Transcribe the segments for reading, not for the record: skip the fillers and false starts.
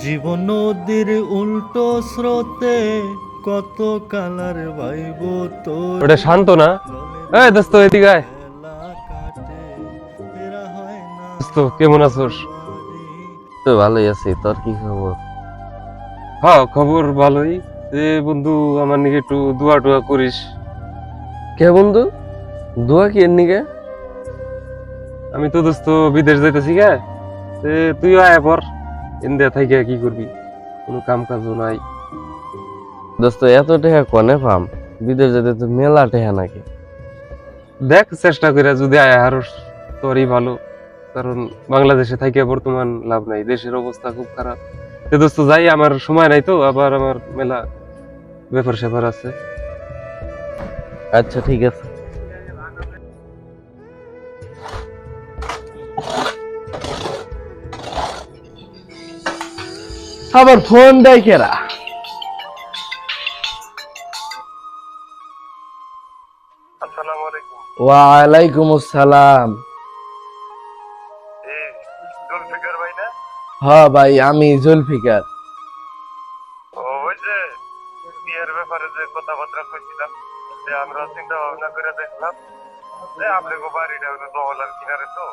জীবন নদীর উল্টো স্রোতে কত কালার বাইব তো ওটা শান্ত না। এই দোস্ত এদিকে আয়। দোস্ত কেমন আছোস? তো ভালোই আছি, তোর কি খবর? হ্যাঁ খবর ভালোই। এ বন্ধু আমার নিকে একটু দোয়া টোয়া করিস। কে বন্ধু, দোয়া কি এর নিকে? আমি তো দোস্ত বিদেশ যাইতেছি গে, তুইও আয় পর। ইন্ডিয়া থাইকে কি করবি, কোনো কাম কাজও নাই। দোস্ত এত টাকা কনে পাম? বিদেশ যেতে তো মেলা টাকা নাকি। দেখ চেষ্টা করে যদি আয় হারস তোরই ভালো, কারণ বাংলাদেশে থাইকে বর্তমান লাভ নাই, দেশের অবস্থা খুব খারাপ। দোস্ত যাই, আমার সময় নাই তো, আবার আমার মেলা ব্যাপার স্যাপার আছে। আচ্ছা ঠিক আছে। আবার ফোন দেয় কেরা? আসসালামু আলাইকুম। ওয়ালাইকুম আসসালাম। জুলফিকার ভাই না? হ্যাঁ ভাই, আমি জুলফিকার। ওই যে বিয়ের ব্যাপারে যে কথাবার্তা কইছিলাম, যে আমরা চিন্তা ভাবনা করে দেখলাম যে আপনাকে বাড়িটা হলো দহলার কিনারে, তো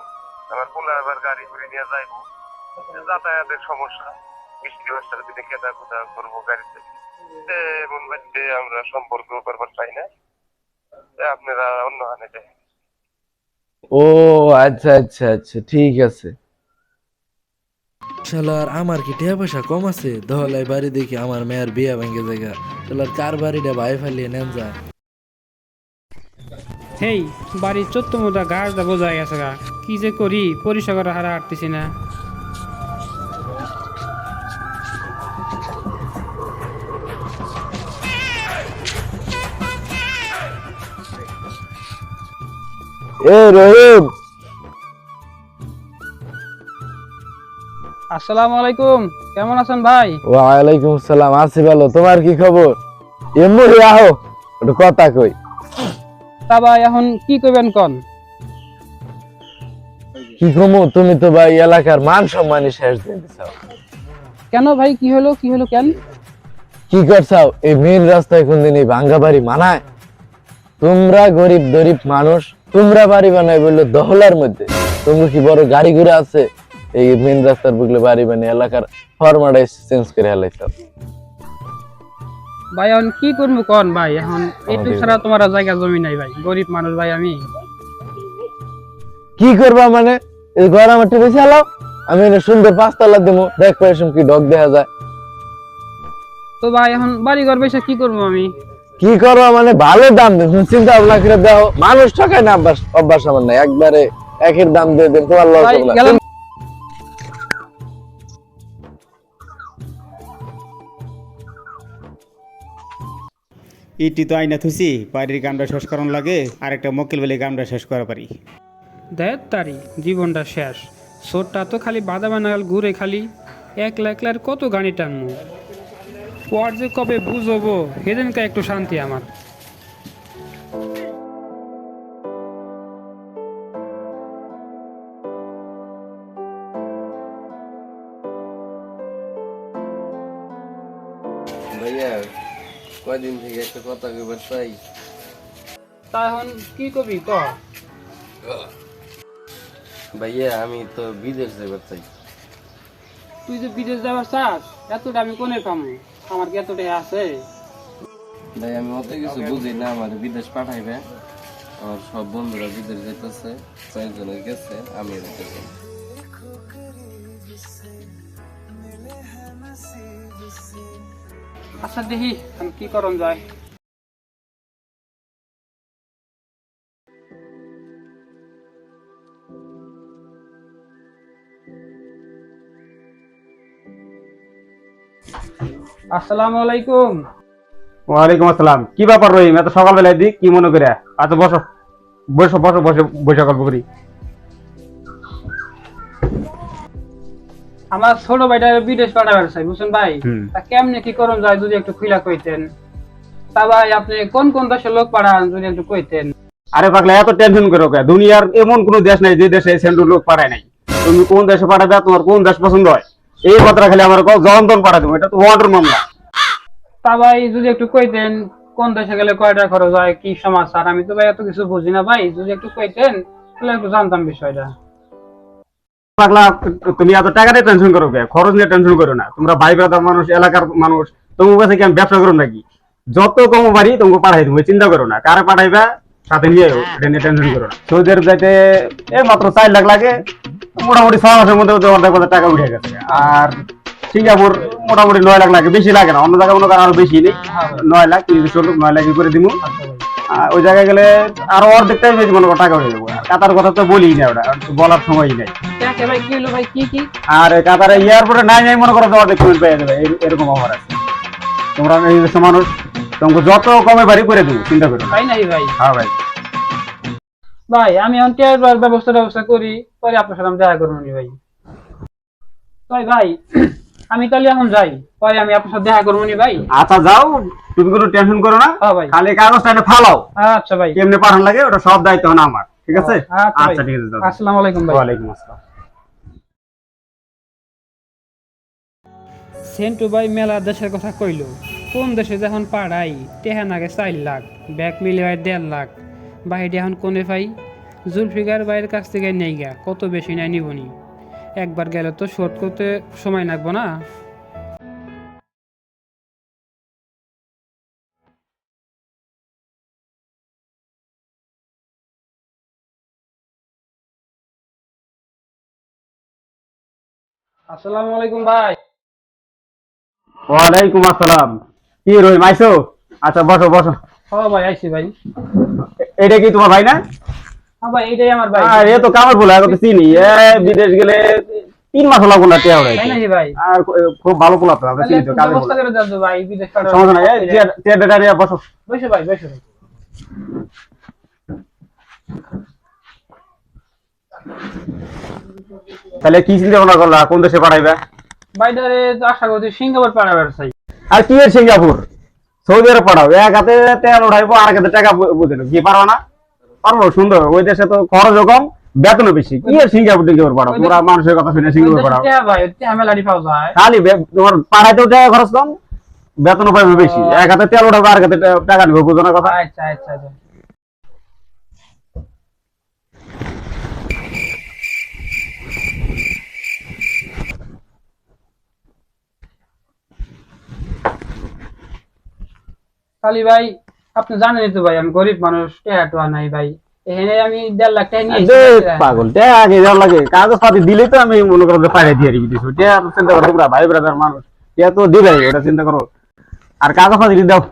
আমার পোলা এবার গাড়ি করে নিয়ে যাইব, যাতায়াতের সমস্যা, বৃষ্টি বর্ষার দিনে কেদা কুদা করবো গাড়িতে, এমন বাড়িতে আমরা সম্পর্ক করবার চাই না, আপনারা অন্য হানে দেয়। ও আচ্ছা আচ্ছা আচ্ছা, ঠিক আছে। শালার আমার কি টাকা পয়সা কম আছে? দহলাই বাড়ি দেখি আমার মেয়ের বিয়া ভেঙে জায়গা। শালার কার বাড়িটা ভাই ফালিয়ে নেন যায়। হেই, বাড়ির চোদ্দ মোটা গাছটা বোঝা গেছে গা, কি যে করি পরিষ্কার করা হারা হাঁটতেছি না। এ রহিম। আসসালামু আলাইকুম, কেমন আছেন ভাই? ওয়ালাইকুম আসসালাম, আছি ভালো। তোমার কি খবর? এমনি আহো, একটু কথা কই। তা ভাই এখন কি করবেন কন? কি কমু, তুমি তো ভাই এলাকার মান সম্মানই শেষ দিয়ে দিছাও। কেন ভাই, কি হলো কি হলো কেন? কি করছাও? এই মেন রাস্তায় কোনদিন এই ভাঙ্গা বাড়ি মানায়? তোমরা গরিব গরিব মানুষ, তোমরা বাড়ি বানাই বললো দহলার মধ্যে। তোমরা কি বড় গাড়ি ঘোড়া আছে? এই মেন রাস্তার বুকলে বাড়ি বানিয়ে এলাকার ফরমাটাই চেঞ্জ করে হেলাইছাও। ভাই এখন কি করবো কন ভাই, এখন একটু ছাড়া তোমার জায়গা জমি নাই ভাই, গরিব মানুষ ভাই আমি। কি করবা মানে? এই ঘর আমার টিপে চালাও, আমি এনে সুন্দর পাঁচতলা দেবো, দেখবো এসব কি ডগ দেখা যায়। তো ভাই এখন বাড়ি ঘর বসে কি করবো আমি? কি করবা মানে? ভালো দাম দেব, চিন্তা ভাবনা করে দাও। মানুষ ঠকায় না, অভ্যাস অভ্যাস আমার নাই, একবারে একের দাম দিয়ে দেন, তোমার লস হবে না। ইটি তো আইনা থুসি, বাড়ির কামটা শেষ করানো লাগে, আর একটা মক্কেল বলে কামটা শেষ করা পারি। দেখ তারি জীবনটা শেষ, সোরটা তো খালি বাদা বানাল ঘুরে, খালি একলা একলার কত গাড়ি টানমু, পর যে কবে বুঝবো সেদিনকে একটু শান্তি আমার। ভাইয়া কয়দিন থেকে একটা কথা কইবার চাই। তা এখন কি কবি ক? ভাইয়া আমি তো বিদেশ যাবার চাই। তুই যে বিদেশ যাবার চাস, এতটা আমি কোনে পামু? আমার কি এতটা আছে? ভাই আমি অত কিছু বুঝি না, আমার বিদেশ পাঠাইবে। আমার সব বন্ধুরা বিদেশ যেতেছে, কয়েকজনে গেছে, আমি যেতেছি। আচ্ছা দেখি আমি কি করন যায়। আসসালামু আলাইকুম। ওয়ালাইকুম আসসালাম। কি ব্যাপার রহিম, এত সকালবেলায় দিক কি মনে করে? আচ্ছা বসো বসো বসো, বসে বসে গল্প করি। আমার ছোট ভাইটা বিদেশ পাঠাবার চাই, বুঝছেন ভাই? তা কেমনে কি করন যায় যদি একটু খুইলা কইতেন। তা ভাই আপনি কোন কোন দেশের লোক পাঠান যদি একটু কইতেন। আরে পাগলা এত টেনশন করো কে? দুনিয়ার এমন কোন দেশ নাই যে দেশে সেন্ট্রাল লোক পাঠায় নাই। তুমি কোন দেশে পাঠাবে, তোমার কোন দেশ পছন্দ হয় এই কথাটা খালি আমার জনতন পাঠা দেবো, এটা তো ওয়ান্ডার মামলা। তা ভাই যদি একটু কইতেন কোন দেশে গেলে কয়টা খরচ হয়, কি সমাচার, আমি তো ভাই এত কিছু বুঝি না ভাই, যদি একটু কইতেন তাহলে একটু জানতাম বিষয়টা। পাগলা তুমি এত টাকা নিয়ে টেনশন করো কে? খরচ নিয়ে টেনশন করো না। তোমরা ভাই ব্রাদার মানুষ, এলাকার মানুষ, তোমার কাছে কি আমি ব্যবসা করো নাকি? যত কম বাড়ি তোমাকে পাঠাই দেবো, চিন্তা করো না। কারে পাঠাইবা সাথে নিয়ে এটা নিয়ে টেনশন করো না। সৌদি আরব যাইতে মাত্র 4 লাখ লাগে, মোটামুটি 6 মাসের মধ্যে অর্ধেক টাকা উঠে গেছে। আর সিঙ্গাপুর মোটামুটি 9 লাখ লাগে, বেশি লাগে না। অন্য জায়গায় মনে করেন আরো বেশি নেই, 9 লাখ 9 লাখ করে দিব। ওই জায়গায় গেলে আরো অর্ধেকটাই বেশি মনে করো টাকা হয়ে যাবো। কাতার কথা তো বলি না, ওটা বলার সময়ই নাই। ভাই কি হলো ভাই, কি কি? আর কাতারে এয়ারপোর্টে নাই নাই মনে করো তো অর্ধেক পেমেন্ট পেয়ে যাবে, এরকম অফার আছে। তোমরা নিজস্ব মানুষ, তোমাকে যত কমে বাড়ি করে দেবো, চিন্তা করো না। তাই নাই ভাই? হ্যাঁ ভাই। ভাই আমি এখন টিয়ার ব্যবস্থা করি, পরে আপনার সাথে আমি দেখা করবো নি ভাই। ভাই আমি তাহলে এখন যাই, পরে আমি আপনার সাথে দেখা করবো নি ভাই। আচ্ছা যাও, তুমি কোনো টেনশন করো না। হ্যাঁ ভাই। খালি কাগজটা এনে ফালাও, আচ্ছা ভাই। কেমনে পাঠান লাগে ওটা সব দায়িত্ব না আমার, ঠিক আছে? আচ্ছা ভাই। আচ্ছা ঠিক আছে, যাও। আসসালামু আলাইকুম ভাই। ওয়ালাইকুম আসসালাম। সেন্টু ভাই মেলা দেশের কথা কইল, কোন দেশে যখন পাড়াই টেহান আগে 4 লাখ, ব্যাগ মিলে হয় 1.5 লাখ, বাইরে এখন কোনে পাই? জুলফিকার ভাইয়ের কাছ থেকে নেই গা, কত বেশি নাই নিবনি, একবার গেলে তো শোধ করতে সময় লাগবো না। আসসালামু আলাইকুম ভাই। ওয়ালাইকুম আসসালাম। কি রহিম আইছো? আচ্ছা বসো বসো। হ্যাঁ ভাই আইছি ভাই। এটা কি তোমার ভাই না? হ্যাঁ ভাই এটাই আমার ভাই। এ তো কামার বলে, এখন তো চিনি। বিদেশ গেলে 3 মাস লাগবো না টিয়া উড়াইতে। তাই নাকি ভাই? আর খুব ভালো পোলা তো, আমরা চিনি তো, কাজে ব্যবস্থা বলে। করে যাবো ভাই, বিদেশ পাঠাবো। সমস্যা নাই, চেয়ারটা নিয়ে বসো। বসে ভাই, বসে ভাই। তাহলে কি চিন্তা ভাবনা করলা, কোন দেশে পাঠাইবা? বাইরে আশা করছি সিঙ্গাপুর পাঠাবার চাই। আর কি এর সিঙ্গাপুর? সৌদি আরব পাঠাও। এক হাতে তেল উঠাইবো, আর এক হাতে টাকা বুঝেন কি পারো না? পারবো, সুন্দর। ওই দেশে তো খরচও কম, বেতনও বেশি। কি এর সিঙ্গাপুর টিঙ্গাপুর পাঠাও? তোমরা মানুষের কথা শুনে সিঙ্গাপুর পাঠাও। ভাই মেলাটি পাওয়া যায়। খালি তোমার পাঠাইতেও টাকা খরচ কম, বেতনও পাইবে বেশি। এক হাতে তেল উঠাবো, আর এক হাতে টাকা নিবো, বুঝো না কথা? আচ্ছা আচ্ছা আচ্ছা। কালি ভাই আপনি জানেনই তো ভাই আমি গরিব মানুষ, টাকা টোয়া নাই ভাই। এখানে আমি 1.5 লাখ টাকা নিয়ে পাগল, টাকা আগে যাওয়ার লাগে, কাগজ পাতি দিলে তো আমি মনে করো যে পাঠিয়ে দিয়ে দিবি। টাকা চিন্তা করো, তোমরা ভাই ব্রাদার মানুষ, টাকা তো দিবে, ওটা চিন্তা করো। আর কাগজ পাতি দাও।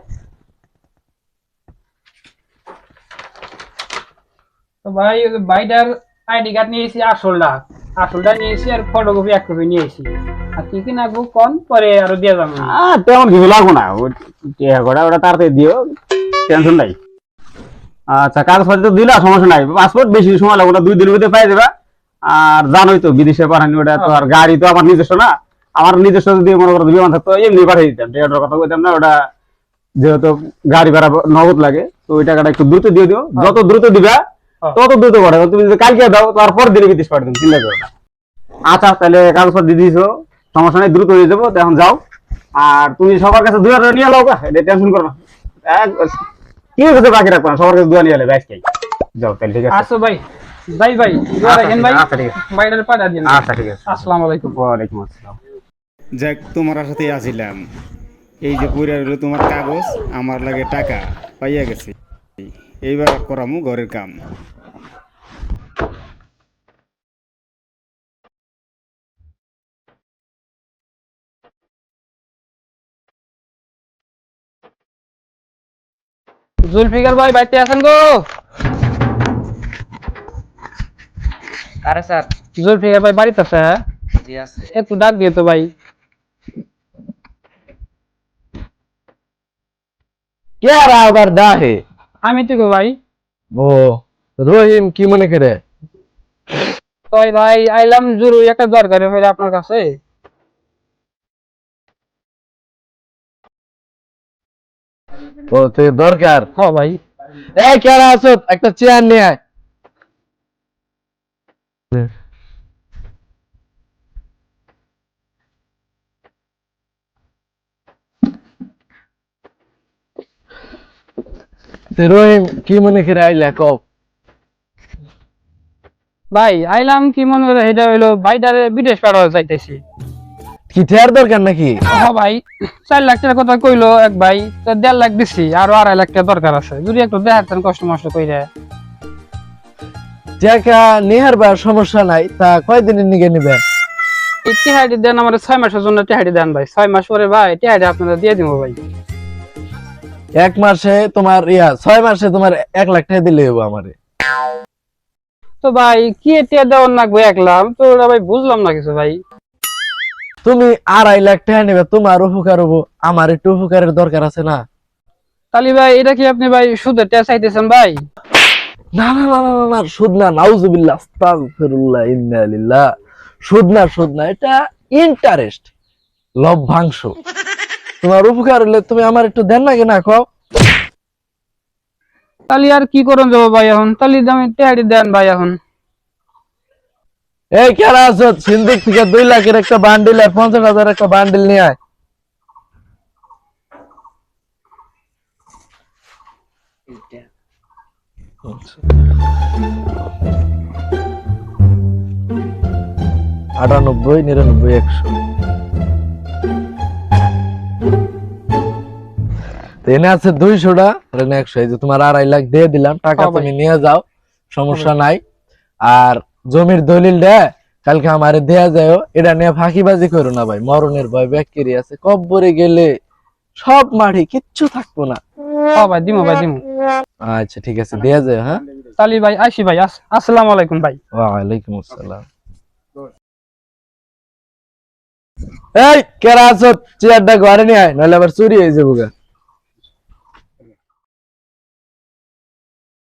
তো ভাই ভাইটার আইডি কার্ড নিয়েছি, আসলটা নিয়েছি, আর ফটোকপি 1 কপি নিয়েছি। আর কি কি নাগবো কোন পরে আরো দিয়ে যাবো। তেমন কিছু লাগবো না, ওটা তাড়াতাড়ি দিও, টেনশন নাই। আচ্ছা কাগজ পাতি তো দিলা, সমস্যা নাই। পাসপোর্ট বেশি সময় লাগবে না, 2 দিনের মধ্যে পাই দেবা। আর জানোই তো বিদেশে পাঠানি, ওটা তো আর গাড়ি তো আমার নিজস্ব না। আমার নিজস্ব যদি মনে করো বিমান থাকতো এমনি পাঠিয়ে দিতাম, টাকাটার কথা বলতাম না। ওটা যেহেতু গাড়ি ভাড়া নগদ লাগে, তো ওই টাকাটা একটু দ্রুত দিয়ে দিও। যত দ্রুত দিবা তত দ্রুত পাঠাবো। তুমি যদি কালকে দাও তারপর দিনে বিদেশ পাঠাবো, চিন্তা করো না। আচ্ছা তাহলে কাগজপত্র দিয়ে দিয়েছো, সমস্যা নেই, দ্রুত হয়ে যাবো। তো এখন যাও। আর তুমি সবার কাছে 2 হাজার নিয়ে লাও, এটা টেনশন করো না। কি হয়েছে বাকি রাখবো না, সবার কাছে 2 নিয়ে নেবে আজকে। যাও তাহলে, ঠিক আছে? আচ্ছা ভাই, ভাই ভাই দোয়া রাখেন ভাই। আচ্ছা ঠিক আছে। ভাইটার পাঠা দিন। আচ্ছা ঠিক আছে। আসসালামু আলাইকুম। ওয়ালাইকুম আসসালাম। যাক, তোমার সাথেই আসিলাম। এই যে পুরা হলো তোমার কাগজ, আমার লাগে টাকা পাইয়া গেছে। এইবার করামু ঘরের কাম। জুলফিকার ভাই বাইতে আছেন গো? আরে স্যার। জুলফিকার ভাই বাড়িতে আছে? হ্যাঁ জি আছে। একটু ডাক দিয়ে তো ভাই। কে আর আবার ডাহে? আমি তো গো ভাই। ও রহিম, কি মনে করে? তাই ভাই আইলাম জরুরি একটা দরকারে হইলে আপনার কাছে। ও তো দরকার। হ্যাঁ ভাই। এই কেরা আছো, একটা চেয়ার নিয়ে আয়। রহিম, কি মনে করে আইলা কও? ভাই আইলাম কি মনে করে এটা হইলো ভাইটারে বিদেশ পাঠাতে চাইতেছি। কি চেয়ার দরকার নাকি? ভাই 4 লাখ টাকার কথা কইলো এক ভাই, তো 1.5 লাখ দিছি, আরো 2.5 লাখ টাকা দরকার আছে, যদি একটু দেখাতেন কষ্ট মষ্ট কইরা। টাকা নেহার বা সমস্যা নাই, তা কয়দিনের নিগে নিবে? এই টিহাড়ি দেন আমার 6 মাসের জন্য, টিহাড়ি দেন ভাই, 6 মাস পরে ভাই টিহাড়ি আপনারা দিয়ে দিব ভাই। 1 মাসে তোমার 6 মাসে তোমার 1 লাখ টাকা দিলে হবো আমারে। তো ভাই কি টিয়া দেওয়ার লাগবে 1 লাখ, তো ওটা ভাই বুঝলাম না কিছু ভাই। তুমি 2.5 লাখ টাকা নিবে, তোমার উপকার হবো, আমার একটু উপকারের দরকার আছে না? তালি ভাই এটা কি আপনি ভাই সুদের টিয়া চাইতেছেন ভাই? না না না না না না, সুদ না, নাউজুবিল্লাহ, আস্তাগফিরুল্লাহ, ইন্না লিল্লাহ। সুদ না, সুদ না, এটা ইন্টারেস্ট, লভ্যাংশ। তোমার উপকার হলে তুমি আমার একটু দেন না কেনা কও? তালি আর কি করুন যাবো ভাই এখন, তালি দামে টিহাড়ি দেন ভাই এখন। এই কেরা আছো, সিন্দিক থেকে 2 লাখের একটা বান্ডিল আর 50,000 একটা বান্ডিল নিয়ে আয়। এইটা 98, 99, 100। এনে আছে 200টা, আর এনে 100। এই যে তোমার 2.5 লাখ দিয়ে দিলাম, টাকা হ্যাঁ ভাই। তুমি নিয়ে যাও, সমস্যা নাই। আর জমির দলিলটা কালকে আমারে দেয়া যায়, এটা নিয়ে ফাঁকিবাজি করো না ভাই, মরণের ভয় ব্যাকেরি আছে, কব্বরে গেলে সব মাটি কিচ্ছু থাকবো না। ভাই দিমু ভাই দিমু। আচ্ছা ঠিক আছে, দেয়া যায়। হ্যাঁ, তালি ভাই আসি ভাই, আসসালামু আলাইকুম ভাই। ওয়ালাইকুম আসসালাম। এই কেরা আছো, চেয়ারটা ঘরে নিয়ে আয়, নাহলে আবার চুরি হয়ে যাবো গা।